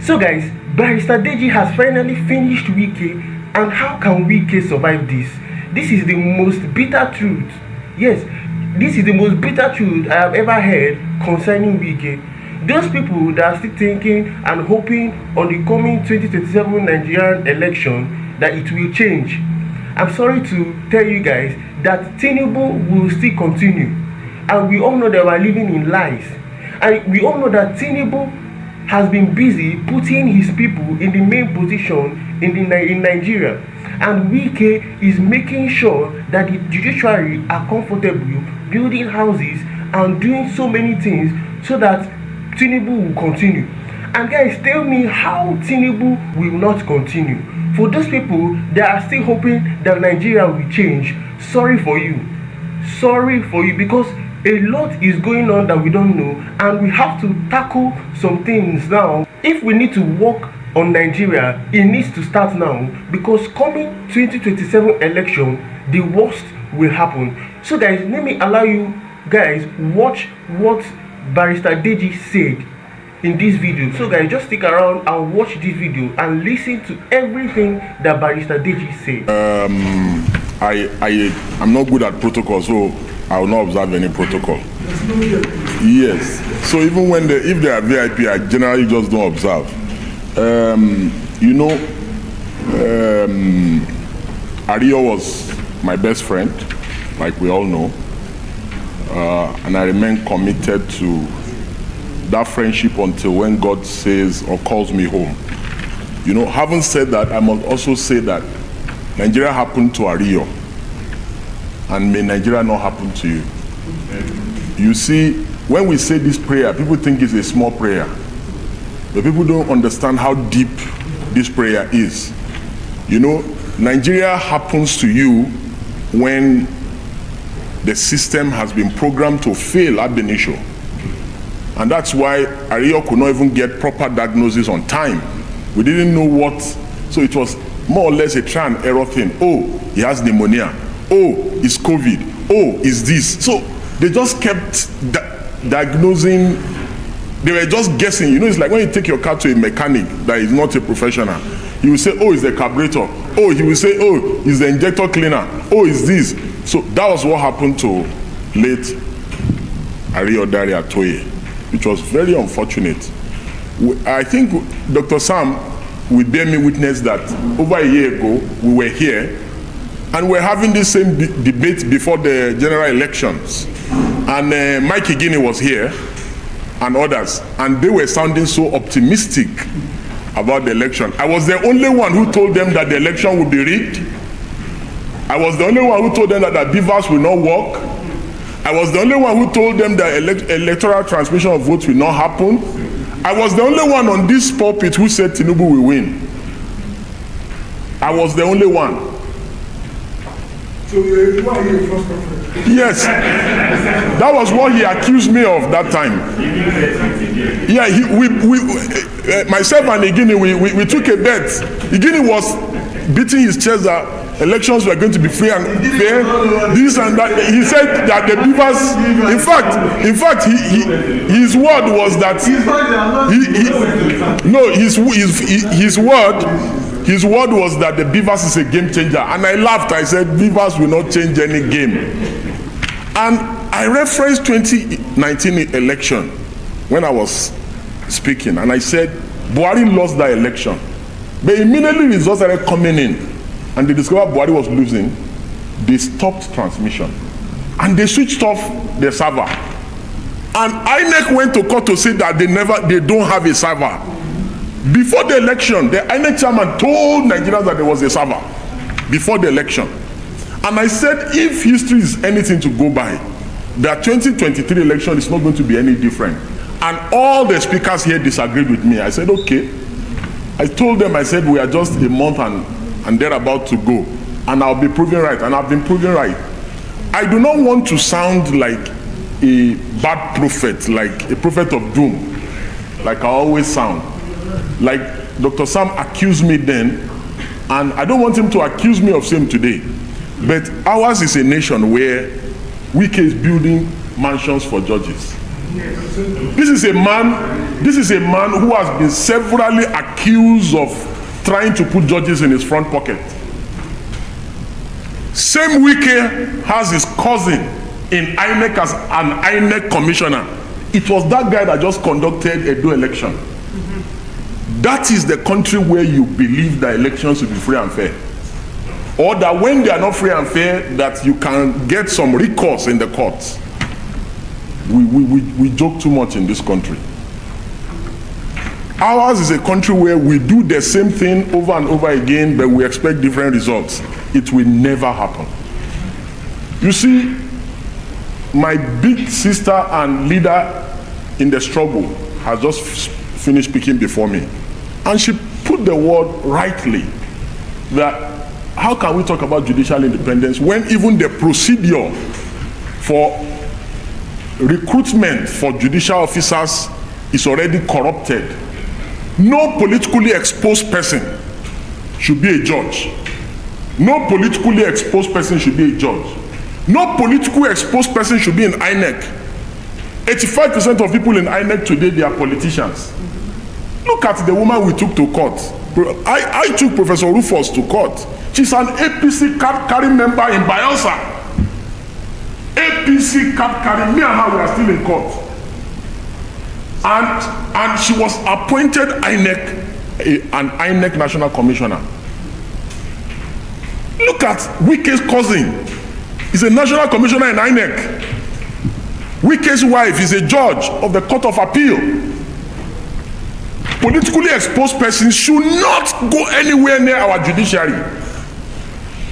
So guys, Barrister Deji has finally finished Wike, and how can Wike survive this? This is the most bitter truth. Yes, this is the most bitter truth I have ever heard concerning Wike. Those people that are still thinking and hoping on the coming 2027 Nigerian election that it will change. I'm sorry to tell you guys that Tinubu will still continue. And we all know that we are living in lies. And we all know that Tinubu has been busy putting his people in the main position in Nigeria. And Wike is making sure that the judiciary are comfortable building houses and doing so many things so that Tinubu will continue. And guys, tell me how Tinubu will not continue. For those people that are still hoping that Nigeria will change, sorry for you. Sorry for you, because a lot is going on that we don't know, and we have to tackle some things now. If we need to work on Nigeria, it needs to start now, because coming 2027 election, the worst will happen. So guys, let me allow you guys watch what Barrister Deji said in this video. So guys, just stick around and watch this video and listen to everything that Barrister Deji said. I'm not good at protocol, so I will not observe any protocol. Yes. So even when if they are VIP, I generally just don't observe. Adeyo was my best friend, like we all know. And I remain committed to that friendship until when God says or calls me home. Having said that, I must also say that Nigeria happened to Adeyo, and may Nigeria not happen to you. You see, when we say this prayer, people think it's a small prayer, but people don't understand how deep this prayer is. Nigeria happens to you when the system has been programmed to fail ab initio. And that's why Adeyo could not even get proper diagnosis on time. We didn't know what, so it was more or less a try and error thing. Oh, he has pneumonia. Oh, it's COVID. Oh, it's this. So they just kept diagnosing. They were just guessing. It's like when you take your car to a mechanic that is not a professional. He will say, oh, it's the carburetor. Oh, he will say, oh, it's the injector cleaner. Oh, it's this. So that was what happened to late Adeyanju Angrily, which was very unfortunate. I think Dr. Sam will bear me witness that over a year ago, we were here and we're having this same debate before the general elections. And Mike Guinea was here and others, and they were sounding so optimistic about the election. I was the only one who told them that the election would be rigged. I was the only one who told them that the beavers will not work. I was the only one who told them that electoral transmission of votes will not happen. I was the only one on this pulpit who said Tinubu will win. I was the only one. So you are here first of all? Yes. That was what he accused me of that time. Yeah, myself and Igini, we took a bet. Igini was beating his chest that elections were going to be free and fair, this and that. He said that the beavers, in fact, his word was that his word was that the beavers is a game changer. And I laughed. I said, beavers will not change any game. And I referenced 2019 election when I was speaking, and I said, Buhari lost that election. But immediately results started coming in, and they discovered Buhari was losing. They stopped transmission, and they switched off the server. And INEC went to court to say that they don't have a server. Before the election, the INEC chairman told Nigerians that there was a server before the election. And I said, if history is anything to go by, the 2023 election is not going to be any different. And all the speakers here disagreed with me. I said, okay. I told them, I said, we are just a month and they're about to go. And I'll be proven right. And I've been proven right. I do not want to sound like a bad prophet, like a prophet of doom, like I always sound. Like Dr. Sam accused me then, and I don't want him to accuse me of same today. But ours is a nation where Wike is building mansions for judges. This is a man who has been severally accused of trying to put judges in his front pocket. Same Wike has his cousin in INEC as an INEC commissioner. It was that guy that just conducted a election. That is the country where you believe that elections will be free and fair. Or that when they are not free and fair, that you can get some recourse in the courts. We joke too much in this country. Ours is a country where we do the same thing over and over again, but we expect different results. It will never happen. You see, my big sister and leader in the struggle has just finished speaking before me. And she put the word rightly that how can we talk about judicial independence when even the procedure for recruitment for judicial officers is already corrupted? No politically exposed person should be a judge. No politically exposed person should be a judge. No politically exposed person should be in INEC. 85% of people in INEC today, they are politicians. Look at the woman we took to court. I took Professor Rufus to court. She's an APC card carrying member in Bayelsa. APC card carrying, me and her, we are still in court. And she was appointed an INEC national commissioner. Look at Wike's cousin. He's a national commissioner in INEC. Wike's wife is a judge of the Court of Appeal. Politically exposed persons should not go anywhere near our judiciary.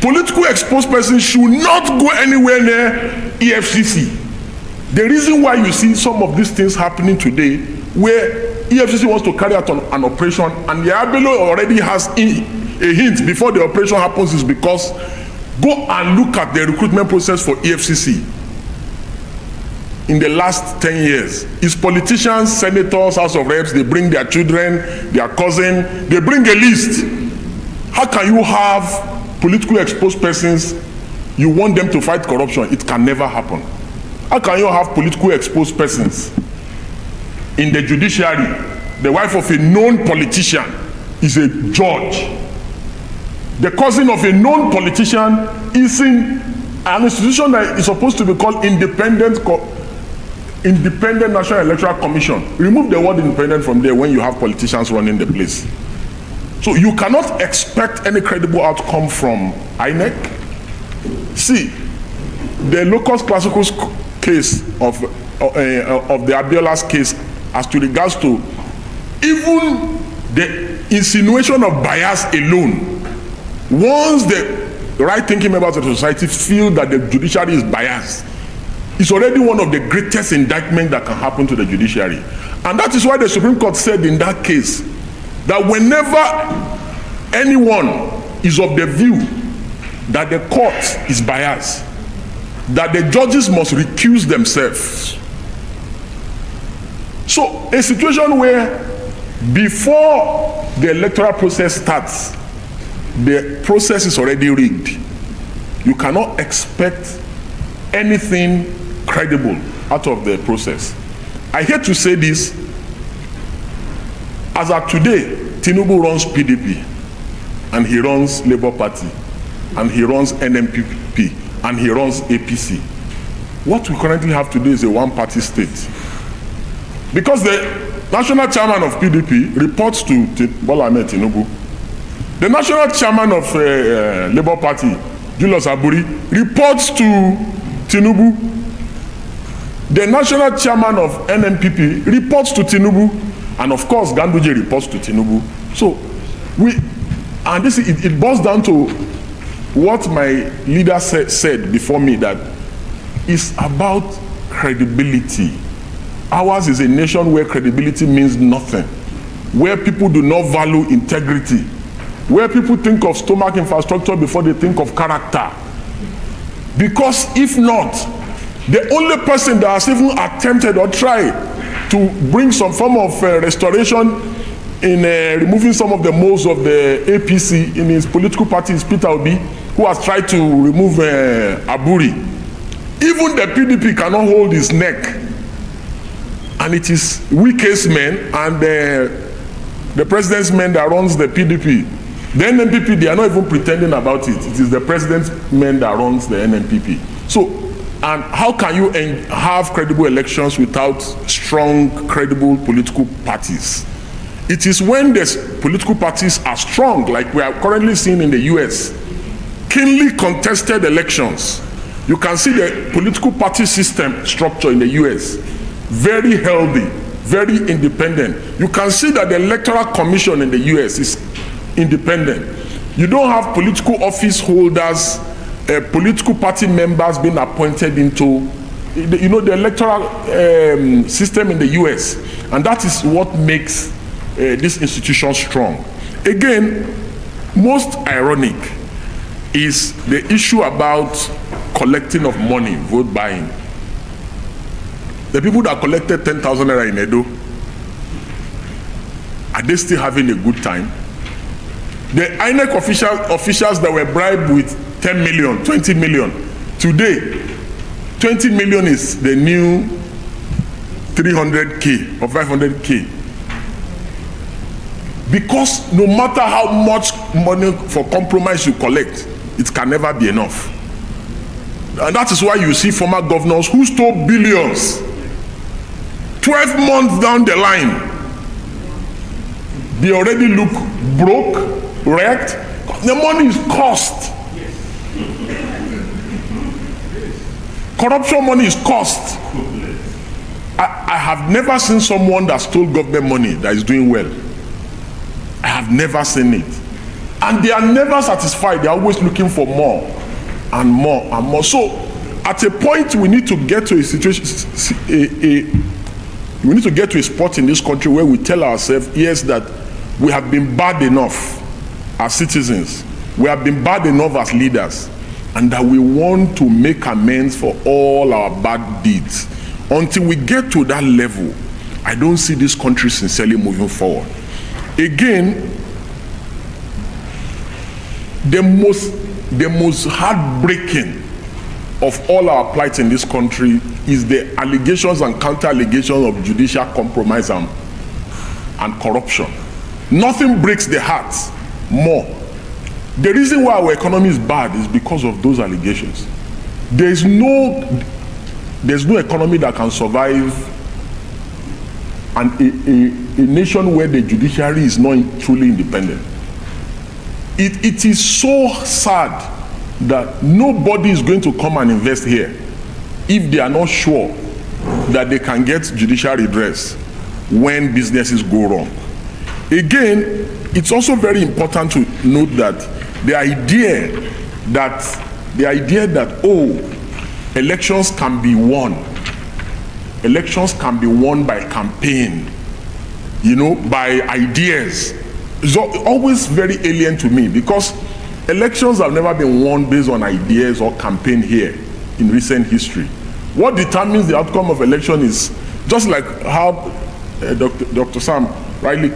Politically exposed persons should not go anywhere near EFCC. The reason why you see some of these things happening today, where EFCC wants to carry out an operation and the Abelo already has a hint before the operation happens, is because go and look at the recruitment process for EFCC in the last 10 years. It's politicians, senators, House of Reps, they bring their children, their cousin, they bring a list. How can you have politically exposed persons, you want them to fight corruption? It can never happen. How can you have politically exposed persons in the judiciary? The wife of a known politician is a judge. The cousin of a known politician is in an institution that is supposed to be called Independent National Electoral Commission. Remove the word independent from there when you have politicians running the place. So you cannot expect any credible outcome from INEC. See, the locus classicus case of the Abiola's case as to regards to even the insinuation of bias alone, once the right-thinking members of the society feel that the judiciary is biased, it's already one of the greatest indictments that can happen to the judiciary. And that is why the Supreme Court said in that case that whenever anyone is of the view that the court is biased, that the judges must recuse themselves. So a situation where before the electoral process starts, the process is already rigged, you cannot expect anything credible out of the process. I hate to say this, as of today, Tinubu runs PDP, and he runs Labour Party, and he runs NMPP, and he runs APC. What we currently have today is a one-party state. Because the national chairman of PDP reports to Bola Ahmed Tinubu. The national chairman of Labour Party, Julius Aburi, reports to Tinubu. The national chairman of NMPP reports to Tinubu. And of course, Ganduje reports to Tinubu. So, it boils down to what my leader said before me, that it's about credibility. Ours is a nation where credibility means nothing, where people do not value integrity, where people think of stomach infrastructure before they think of character. Because if not, the only person that has even attempted or tried to bring some form of restoration in removing some of the moles of the APC in his political party is Peter Obi, who has tried to remove Aburi. Even the PDP cannot hold his neck And it is Wike's men and the president's men that runs the PDP. The NNPP, they are not even pretending about it. It is the president's men that runs the NNPP. So, and how can you have credible elections without strong, credible political parties? It is when the political parties are strong, like we are currently seeing in the US, keenly contested elections. You can see the political party system structure in the US, very healthy, very independent. You can see that the Electoral Commission in the US is independent. You don't have political office holders, political party members being appointed into, you know, the electoral system in the US, and that is what makes this institution strong. Again, most ironic is the issue about collecting of money, vote buying. The people that collected 10,000 naira in Edo, are they still having a good time? The INEC officials that were bribed with 10 million, 20 million, today, 20 million is the new 300K or 500K. Because no matter how much money for compromise you collect, it can never be enough. And that is why you see former governors who stole billions, 12 months down the line, they already look broke, wrecked. The money is cost. Corruption money is cost. I have never seen someone that stole government money that is doing well. I have never seen it. And they are never satisfied. They are always looking for more and more and more. So at a point we need to get to a situation, we need to get to a spot in this country where we tell ourselves, yes, that we have been bad enough as citizens, we have been bad enough as leaders, and that we want to make amends for all our bad deeds. Until we get to that level, I don't see this country sincerely moving forward. Again, the most heartbreaking of all our plights in this country is the allegations and counter-allegations of judicial compromise and corruption. Nothing breaks the heart more. The reason why our economy is bad is because of those allegations. There's no economy that can survive a nation where the judiciary is not truly independent. It is so sad that nobody is going to come and invest here if they are not sure that they can get judicial redress when businesses go wrong. Again, it's also very important to note that the idea that oh, elections can be won by campaign, you know, by ideas, is always very alien to me, because elections have never been won based on ideas or campaign here in recent history. What determines the outcome of election is just like how Dr. Sam rightly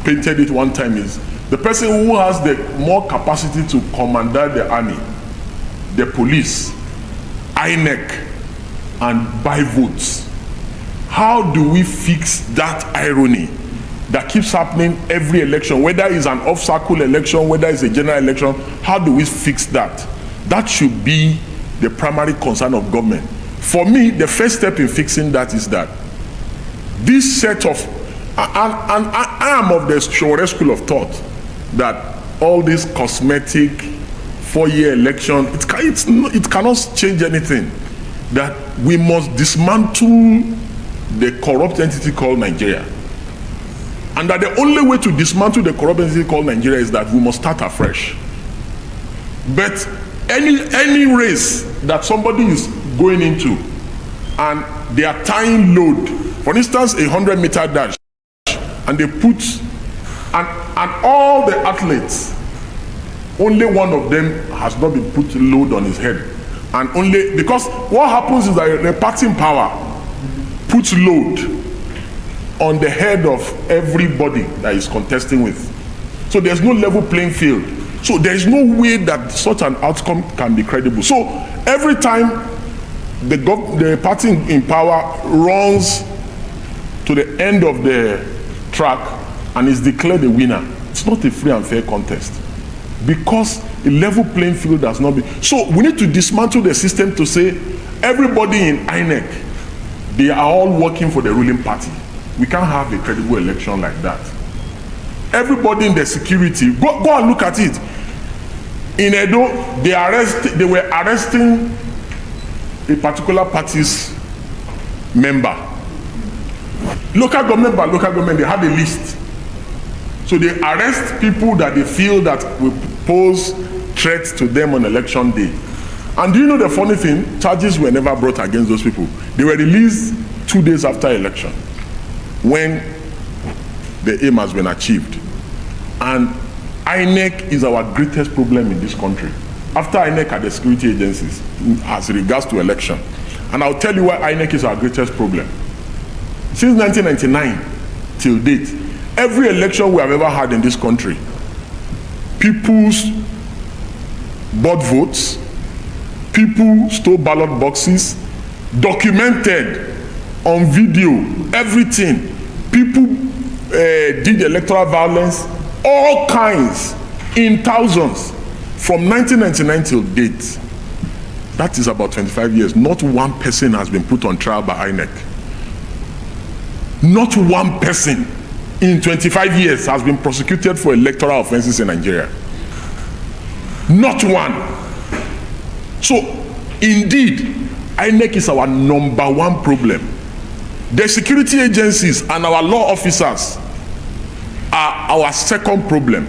painted it one time, is the person who has the more capacity to command the army, the police, INEC, and buy votes. How do we fix that irony that keeps happening every election, whether it's an off-cycle election, whether it's a general election? How do we fix that? That should be the primary concern of government. For me, the first step in fixing that is that this set of, and I am of the Shore school of thought that all this cosmetic 4-year election, it cannot change anything. That we must dismantle the corrupt entity called Nigeria. And that the only way to dismantle the corrupt entity called Nigeria is that we must start afresh. But any race that somebody is going into and they are tying load, for instance, 100-meter dash, and they put, and all the athletes, only one of them has not been put load on his head. And only, because what happens is that the party in power puts load on the head of everybody that is contesting with. So there's no level playing field. So there's no way that such an outcome can be credible. So every time the party in power runs to the end of the track and is declared a winner, it's not a free and fair contest, because a level playing field has not been. So we need to dismantle the system to say everybody in INEC, they are all working for the ruling party. We can't have a credible election like that. Everybody in the security, go and look at it. In Edo, they were arresting a particular party's member. Local government by local government, they had a list. So they arrest people that they feel that will pose threats to them on election day. And do you know the funny thing? Charges were never brought against those people. They were released 2 days after election, when the aim has been achieved. And INEC is our greatest problem in this country. After INEC are the security agencies as regards to election. And I'll tell you why INEC is our greatest problem. Since 1999 till date, every election we have ever had in this country, people bought votes, people stole ballot boxes, documented on video, everything. People did electoral violence, all kinds, in thousands, from 1999 till date. That is about 25 years. Not one person has been put on trial by INEC. Not one person in 25 years has been prosecuted for electoral offenses in Nigeria. Not one. So, indeed, INEC is our number one problem. The security agencies and our law officers are our second problem.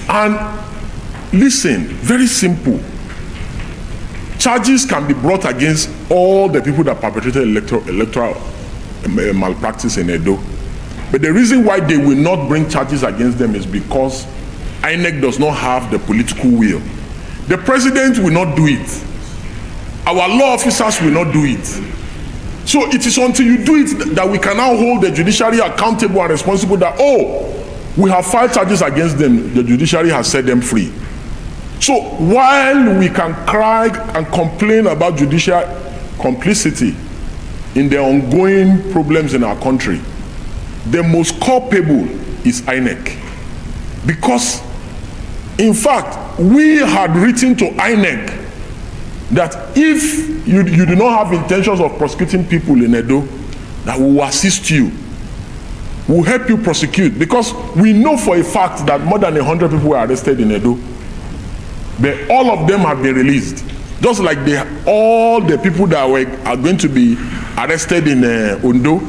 And listen, very simple. Charges can be brought against all the people that perpetrated electoral malpractice in Edo. But the reason why they will not bring charges against them is because INEC does not have the political will. The president will not do it. Our law officers will not do it. So it is until you do it that we can now hold the judiciary accountable and responsible that, oh, we have filed charges against them, the judiciary has set them free. So while we can cry and complain about judicial complicity in the ongoing problems in our country, the most culpable is INEC. Because, in fact, we had written to INEC that if you do not have intentions of prosecuting people in Edo, that we will assist you. We will help you prosecute, because we know for a fact that more than 100 people were arrested in Edo. But all of them have been released. Just like all the people that are going to be arrested in Ondo,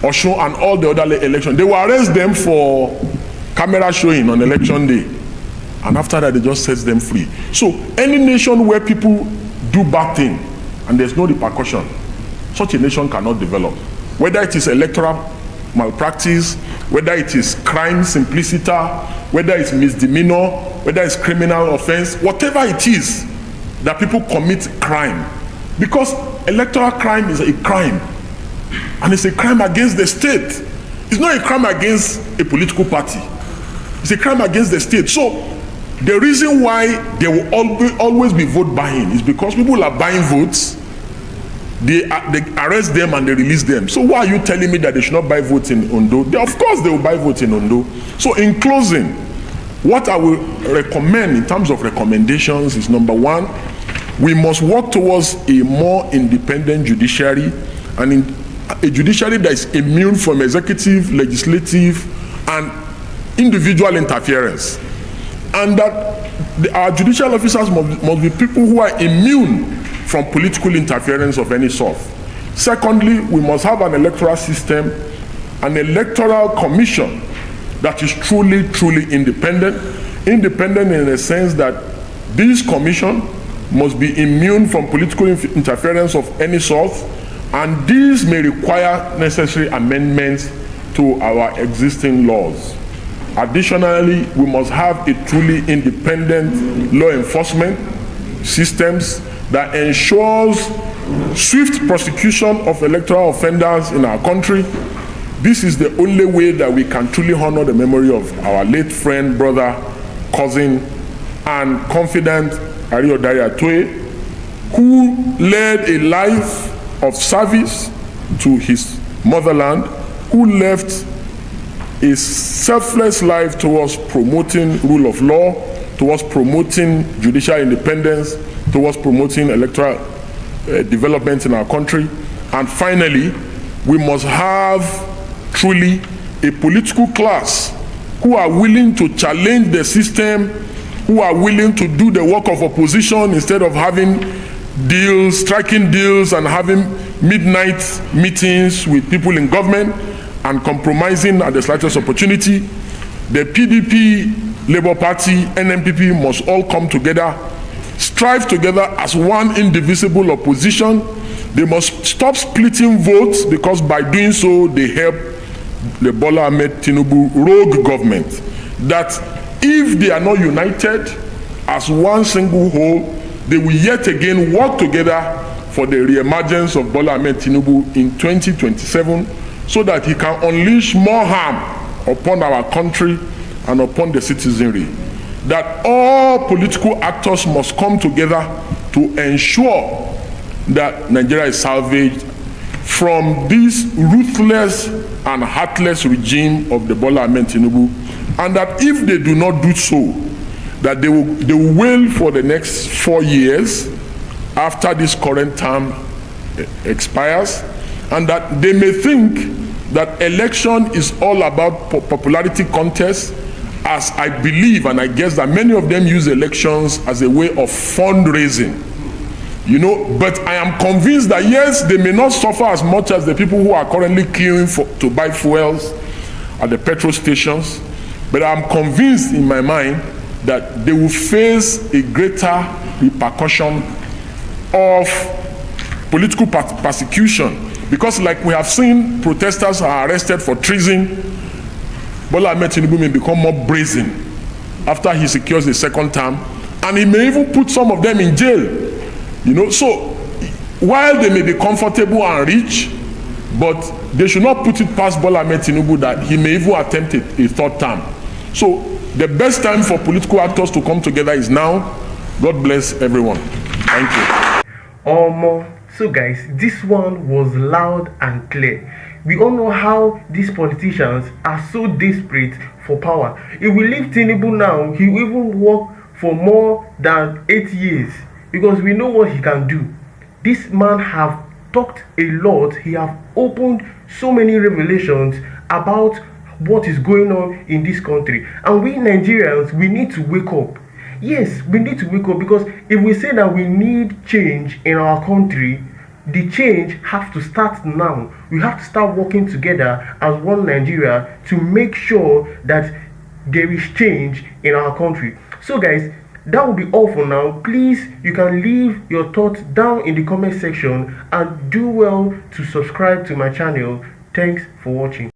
Osun, and all the other elections. They will arrest them for camera showing on election day. And after that, they just set them free. So any nation where people do bad things and there's no repercussion, such a nation cannot develop. Whether it is electoral malpractice, whether it is crime simpliciter, whether it's misdemeanor, whether it's criminal offense, whatever it is that people commit crime. Because electoral crime is a crime. And it's a crime against the state. It's not a crime against a political party. It's a crime against the state. So the reason why there will always be vote buying is because people are buying votes, they arrest them and they release them. So why are you telling me that they should not buy votes in Ondo? Of course they will buy votes in Ondo. So in closing, what I will recommend in terms of recommendations is, number one, we must work towards a more independent judiciary, and a judiciary that is immune from executive, legislative, and individual interference. And that our judicial officers must be people who are immune from political interference of any sort. Secondly, we must have an electoral system, an electoral commission that is truly, truly independent. Independent in the sense that this commission must be immune from political interference of any sort, and these may require necessary amendments to our existing laws. Additionally, we must have a truly independent law enforcement systems that ensures swift prosecution of electoral offenders in our country. This is the only way that we can truly honor the memory of our late friend, brother, cousin, and confidant Adeyanju Angrily Ttears, who led a life of service, to his motherland, who left a selfless life towards promoting rule of law, towards promoting judicial independence, towards promoting electoral development in our country. And finally, we must have truly a political class who are willing to challenge the system, who are willing to do the work of opposition instead of having deals, striking deals and having midnight meetings with people in government and compromising at the slightest opportunity. The PDP, Labour Party, NNPP must all come together, strive together as one indivisible opposition. They must stop splitting votes, because by doing so they help the Bola Ahmed Tinubu rogue government. That if they are not united as one single whole, they will yet again work together for the re-emergence of Bola Ahmed Tinubu in 2027, so that he can unleash more harm upon our country and upon the citizenry. That all political actors must come together to ensure that Nigeria is salvaged from this ruthless and heartless regime of the Bola Ahmed Tinubu, and that if they do not do so, that they will wail for the next 4 years after this current term expires, and that they may think that election is all about popularity contest, as I believe and I guess that many of them use elections as a way of fundraising. You know, but I am convinced that yes, they may not suffer as much as the people who are currently queuing to buy fuels at the petrol stations, but I'm convinced in my mind that they will face a greater repercussion of political persecution, because like we have seen, protesters are arrested for treason. Bola Ahmed Tinubu may become more brazen after he secures the second term, and he may even put some of them in jail. You know, so while they may be comfortable and rich, but they should not put it past Bola Ahmed Tinubu that he may even attempt a third term. So the best time for political actors to come together is now. God bless everyone. Thank you. So guys, this one was loud and clear. We all know how these politicians are so desperate for power. If we leave Tinubu now, he will even work for more than 8 years, because we know what he can do. This man have talked a lot. He have opened so many revelations about what is going on in this country, and we Nigerians, we need to wake up. Yes, we need to wake up, because if we say that we need change in our country, the change has to start now. We have to start working together as one Nigeria to make sure that there is change in our country. So guys, that will be all for now. Please, you can leave your thoughts down in the comment section, and do well to subscribe to my channel. Thanks for watching.